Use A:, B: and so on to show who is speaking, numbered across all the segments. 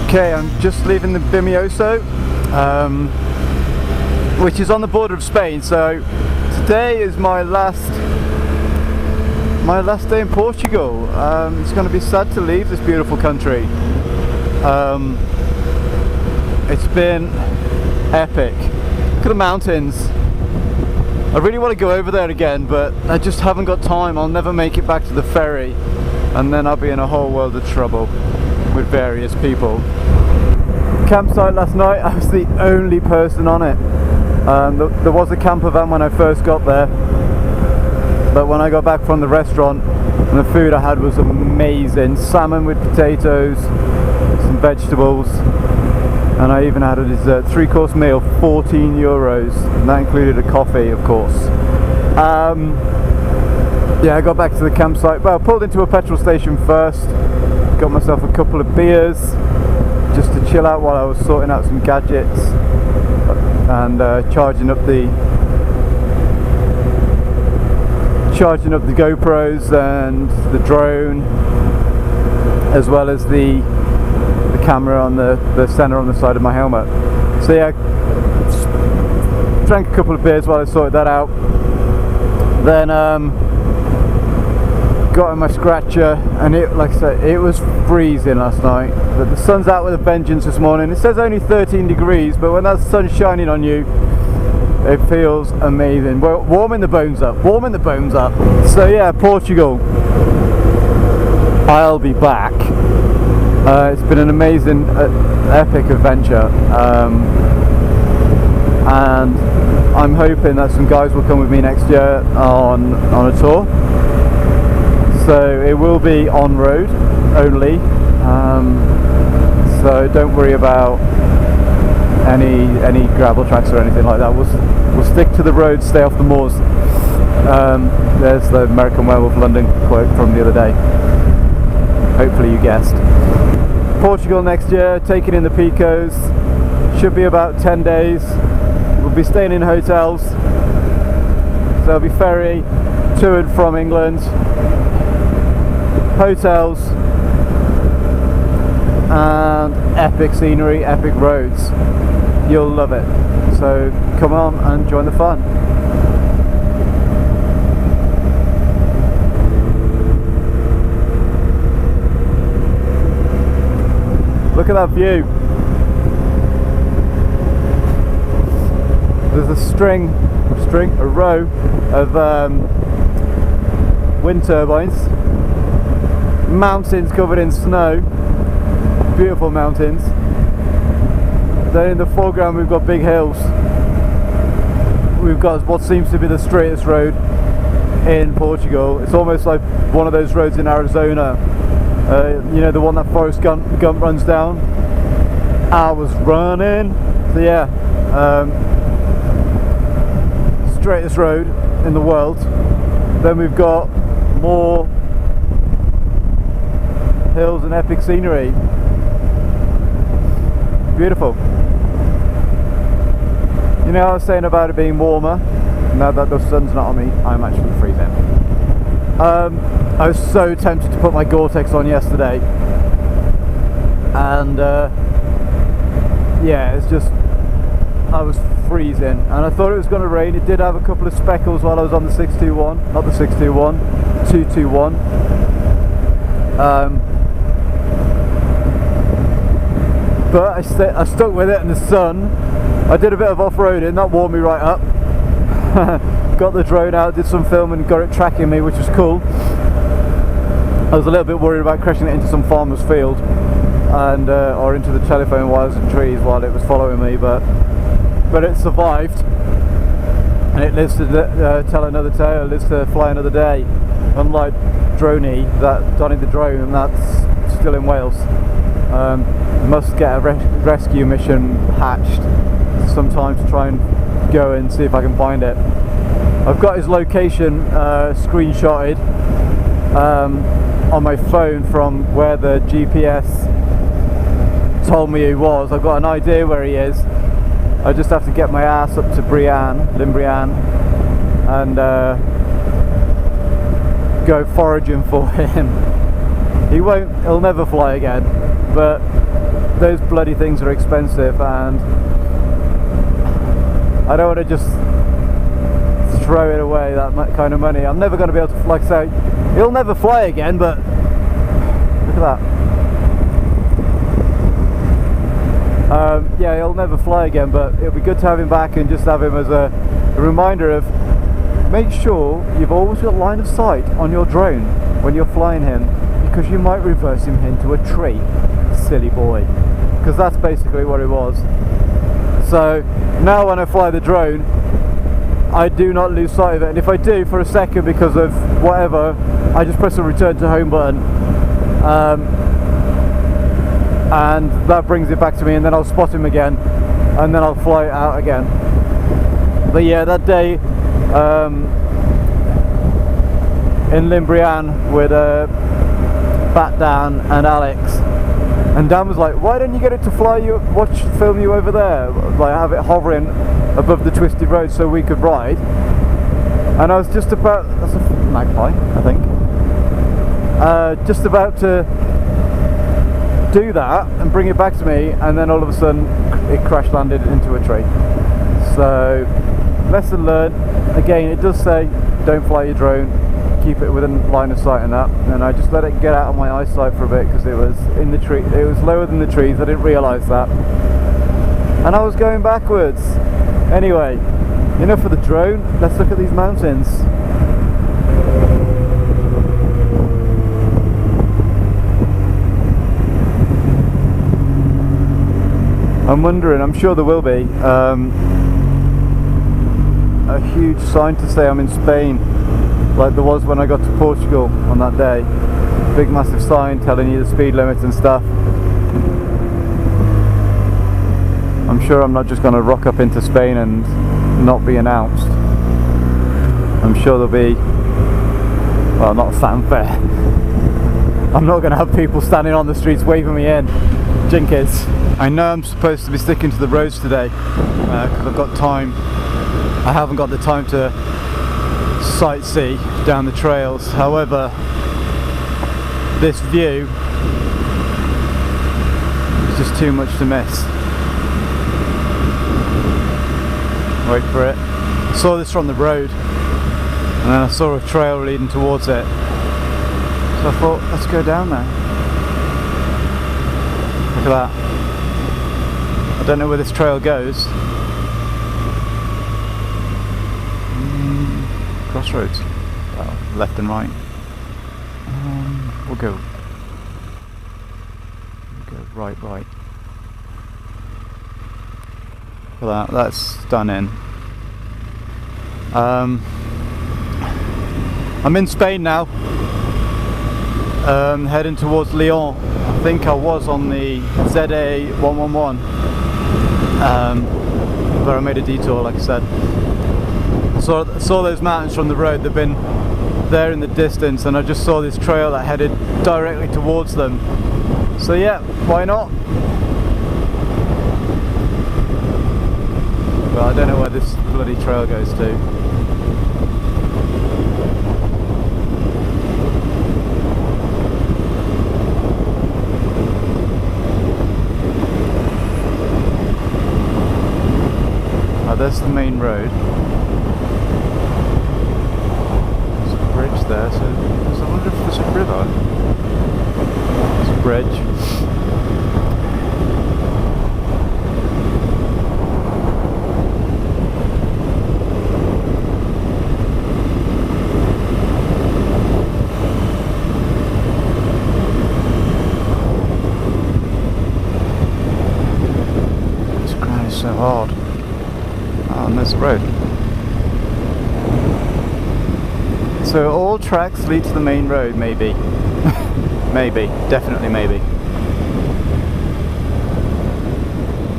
A: Okay, I'm just leaving the Bimioso, which is on the border of Spain. So today is my last day in Portugal. It's going to be sad to leave this beautiful country. It's been epic. Look at the mountains. I really want to go over there again, but I just haven't got time. I'll never make it back to the ferry, and then I'll be in a whole world of trouble with various people. Campsite last night, I was the only person on it. There was a camper van when I first got there, but when I got back from the restaurant, and the food I had was amazing. Salmon with potatoes, some vegetables, and I even had a dessert. 3-course meal, 14 euros, and that included a coffee, of course. Yeah, I got back to the campsite. Well, I pulled into a petrol station first, got myself a couple of beers just to chill out while I was sorting out some gadgets and charging up the GoPros and the drone, as well as the camera on the center on the side of my helmet. So yeah, drank a couple of beers while I sorted that out. Then got in my scratcher, and it, like I said, it was freezing last night, but the sun's out with a vengeance this morning. It says only 13 degrees, but when that sun's shining on you, it feels amazing. Well, warming the bones up. So yeah, Portugal, I'll be back. It's been an amazing epic adventure, and I'm hoping that some guys will come with me next year on a tour. So it will be on road only, so don't worry about any gravel tracks or anything like that. We'll stick to the road, stay off the moors. There's the American Werewolf London quote from the other day. Hopefully you guessed. Portugal next year, taking in the Picos. Should be about 10 days. We'll be staying in hotels. So there'll be ferry to and from England. Hotels and epic scenery, epic roads. You'll love it. So come on and join the fun. Look at that view. There's a row of wind turbines. Mountains covered in snow, beautiful mountains. Then in the foreground we've got big hills. We've got what seems to be the straightest road in Portugal. It's almost like one of those roads in Arizona, you know, the one that Forrest Gump runs down. I was running. So yeah, straightest road in the world. Then we've got more hills and epic scenery. Beautiful. You know, I was saying about it being warmer. Now that the sun's not on me, I'm actually freezing. I was so tempted to put my Gore-Tex on yesterday, and yeah, it's just, I was freezing, and I thought it was going to rain. It did have a couple of speckles while I was on the 621, not the 621, 221. But I stuck with it in the sun. I did a bit of off-roading, that warmed me right up. Got the drone out, did some filming, got it tracking me, which was cool. I was a little bit worried about crashing it into some farmer's field, and or into the telephone wires and trees while it was following me, but it survived, and it lives to tell another tale, it lives to fly another day. Unlike Droney, Donny the drone, that's still in Wales. Must get a rescue mission hatched sometime to try and go and see if I can find it. I've got his location screenshotted on my phone from where the GPS told me he was. I've got an idea where he is. I just have to get my ass up to Limbrian, and go foraging for him. He'll never fly again, but those bloody things are expensive, and I don't want to just throw it away, that kind of money. I'm never going to be able to, like I say, it'll never fly again, but look at that. Yeah, he'll never fly again, but it'll be good to have him back and just have him as a reminder of, make sure you've always got line of sight on your drone when you're flying him, because you might reverse him into a tree, silly boy, because that's basically what it was. So now when I fly the drone, I do not lose sight of it, and if I do for a second because of whatever, I just press the return to home button, and that brings it back to me, and then I'll spot him again, and then I'll fly it out again. But yeah, that day in Limbrian with Bat Dan and Alex, and Dan was like, why don't you get it to fly you, film you over there, like have it hovering above the twisty road so we could ride. And I was just about, that's a magpie I think, just about to do that and bring it back to me, and then all of a sudden it crash landed into a tree. So lesson learned. Again, it does say don't fly your drone, keep it within line of sight and that, and I just let it get out of my eyesight for a bit because it was in the tree, it was lower than the trees. I didn't realise that, and I was going backwards. Anyway, enough of the drone, let's look at these mountains. I'm wondering, I'm sure there will be a huge sign to say I'm in Spain, like there was when I got to Portugal on that day. Big massive sign telling you the speed limit and stuff. I'm sure I'm not just going to rock up into Spain and not be announced. I'm sure there'll be, well, not a fanfare. I'm not going to have people standing on the streets waving me in. Jinkies. I know I'm supposed to be sticking to the roads today because I've got time. I haven't got the time to sightsee down the trails. However, this view is just too much to miss. Wait for it. I saw this from the road, and then I saw a trail leading towards it. So I thought, let's go down there. Look at that. I don't know where this trail goes. Crossroads. Well, left and right. We'll go right. Look at that. That's stunning. I'm in Spain now. Heading towards Lyon. I think I was on the ZA111, but I made a detour, like I said. Saw those mountains from the road. They've been there in the distance, and I just saw this trail that headed directly towards them. So yeah, why not? But I don't know where this bloody trail goes to. There's the main road. There's a bridge there, so I wonder if there's a river. There's a bridge. This ground is so hard. And there's the road. So all tracks lead to the main road, maybe. Maybe, definitely maybe.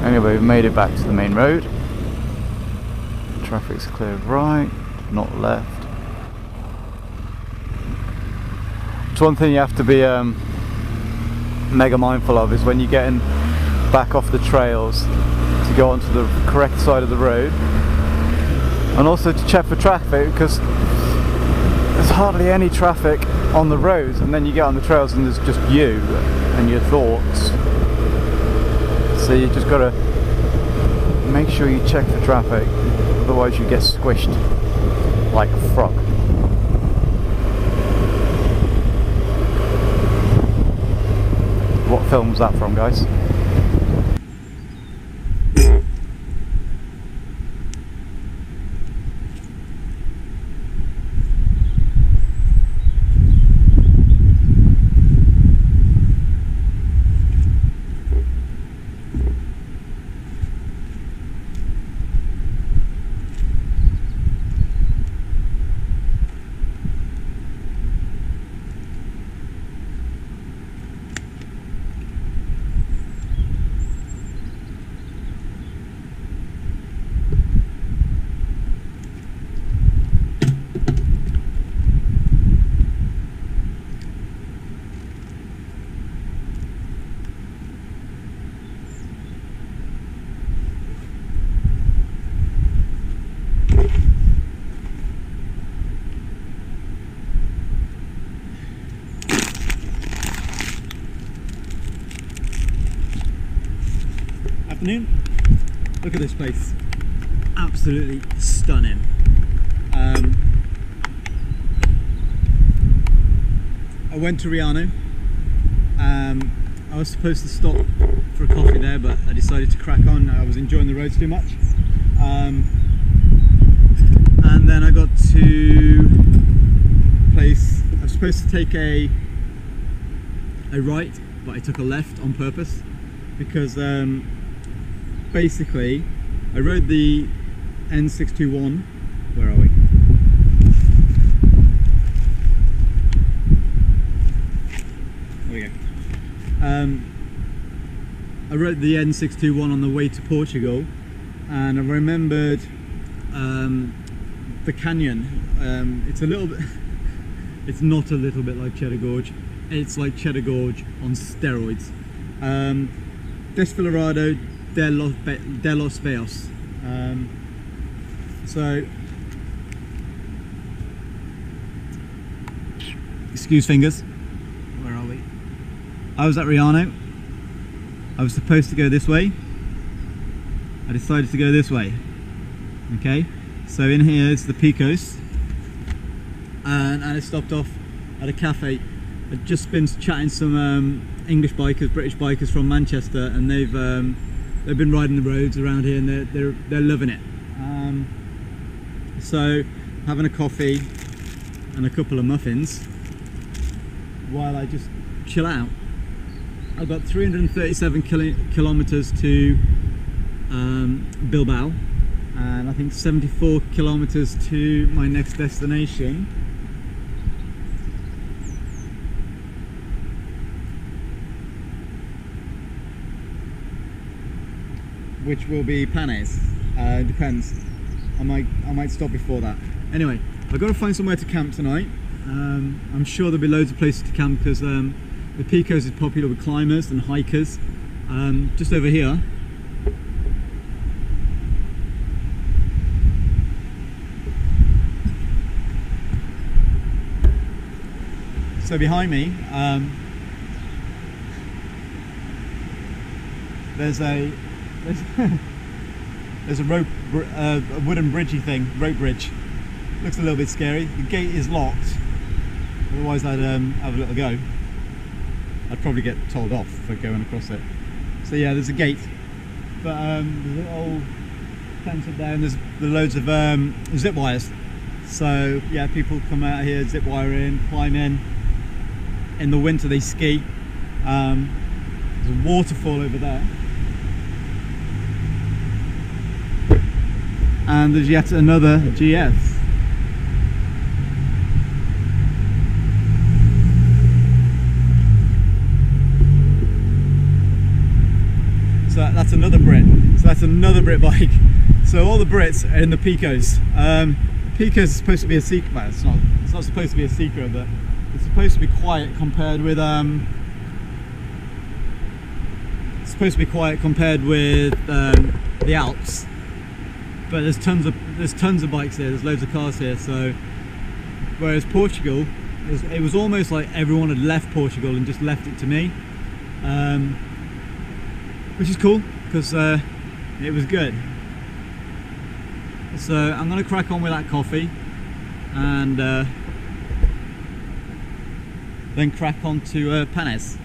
A: Anyway, we've made it back to the main road. Traffic's clear right, not left. It's one thing you have to be mega mindful of is when you're getting back off the trails, to go onto the correct side of the road, and also to check for traffic, because there's hardly any traffic on the roads, and then you get on the trails and there's just you and your thoughts. so you just gotta make sure you check for traffic, otherwise you get squished like a frog. What film was that from, guys?
B: Afternoon. Look at this place, absolutely stunning. I went to Riano. I was supposed to stop for a coffee there, but I decided to crack on. I was enjoying the roads too much. And then I got to a place. I was supposed to take a right, but I took a left on purpose because basically I rode the N621. Where are we? There we go. I rode the N621 on the way to Portugal, and I remembered the canyon. It's a little bit it's not a little bit like Cheddar Gorge, it's like Cheddar Gorge on steroids. Desfilarado de los Veos. So, excuse fingers. Where are we? I was at Riano. I was supposed to go this way. I decided to go this way. Okay, so in here is the Picos, and I stopped off at a cafe. I'd just been chatting to some English bikers, British bikers from Manchester, and they've been riding the roads around here, and they're loving it. So having a coffee and a couple of muffins while I just chill out. I've got 337 kilometers to Bilbao, and I think 74 kilometers to my next destination, which will be Panes. Depends. I might stop before that. Anyway, I've got to find somewhere to camp tonight. I'm sure there'll be loads of places to camp because the Picos is popular with climbers and hikers. Just over here. So behind me, there's a wooden bridgey thing, rope bridge. Looks a little bit scary. The gate is locked. Otherwise, I'd have a little go. I'd probably get told off for going across it. So yeah, there's a gate, but there's an old fence up there, and there's loads of zip wires. So yeah, people come out here, zip wire in, climb in. In the winter they ski. There's a waterfall over there. And there's yet another GS. So that's another Brit. So that's another Brit bike. So all the Brits are in the Picos. Picos is supposed to be a secret. Well, it's not supposed to be a secret, but it's supposed to be quiet compared with the Alps. But there's tons of bikes here. There's loads of cars here. So whereas Portugal, it was almost like everyone had left Portugal and just left it to me, which is cool. because it was good. So I'm going to crack on with that coffee and then crack on to panes.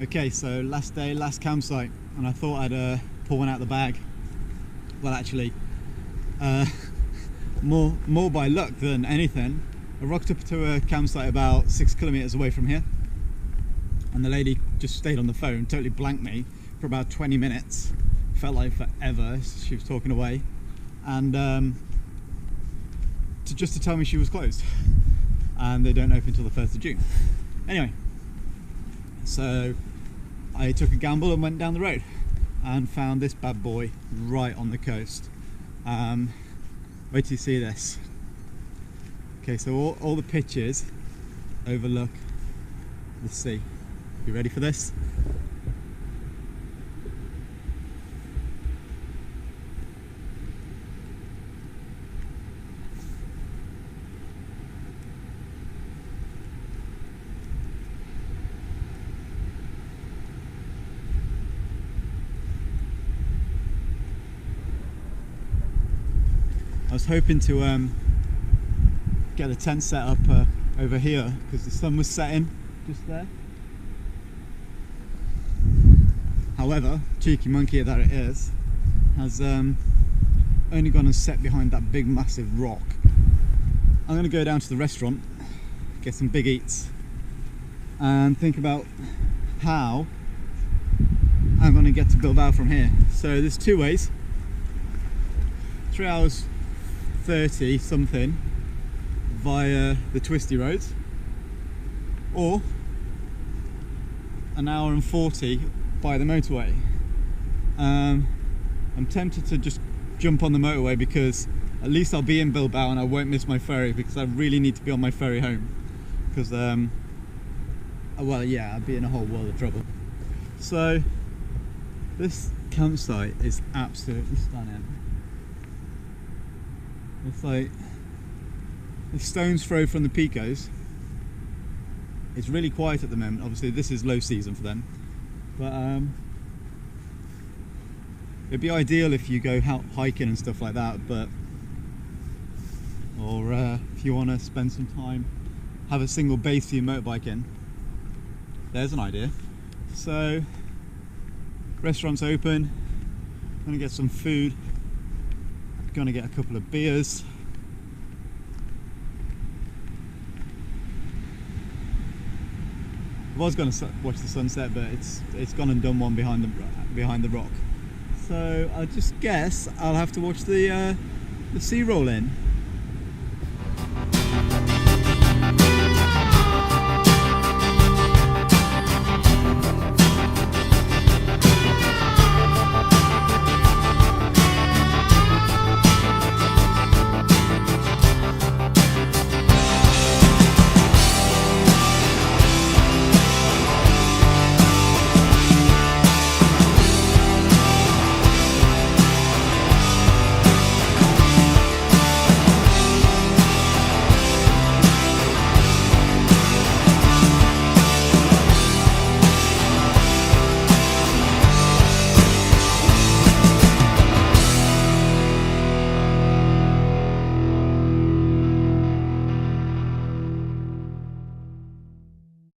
B: Okay, so last day, last campsite, and I thought I'd pull one out the bag. Well, actually, more by luck than anything. I rocked up to a campsite about 6 kilometers away from here, and the lady just stayed on the phone, totally blanked me for about 20 minutes. Felt like forever. She was talking away, and just to tell me she was closed, and they don't open until the 1st of June. Anyway, so I took a gamble and went down the road and found this bad boy right on the coast. Wait till you see this. Okay, so all the pictures overlook the sea. You ready for this? I was hoping to get the tent set up over here because the sun was setting just there. However, cheeky monkey that it is, has only gone and set behind that big massive rock. I'm going to go down to the restaurant, get some big eats, and think about how I'm going to get to Bilbao from here. So there's two ways. 3 hours 30 something via the twisty roads, or an hour and 40 by the motorway. I'm tempted to just jump on the motorway because at least I'll be in Bilbao and I won't miss my ferry, because I really need to be on my ferry home, because well, yeah, I'd be in a whole world of trouble. So this campsite is absolutely stunning. It's like a stone's throw from the Picos. It's really quiet at the moment. Obviously this is low season for them, but it'd be ideal if you go out hiking and stuff like that, or if you want to spend some time, have a single base for your motorbike in. There's an idea. So restaurant's open, gonna get some food, gonna get a couple of beers, was going to watch the sunset, but it's gone and done one behind the rock. So I just guess I'll have to watch the sea roll in.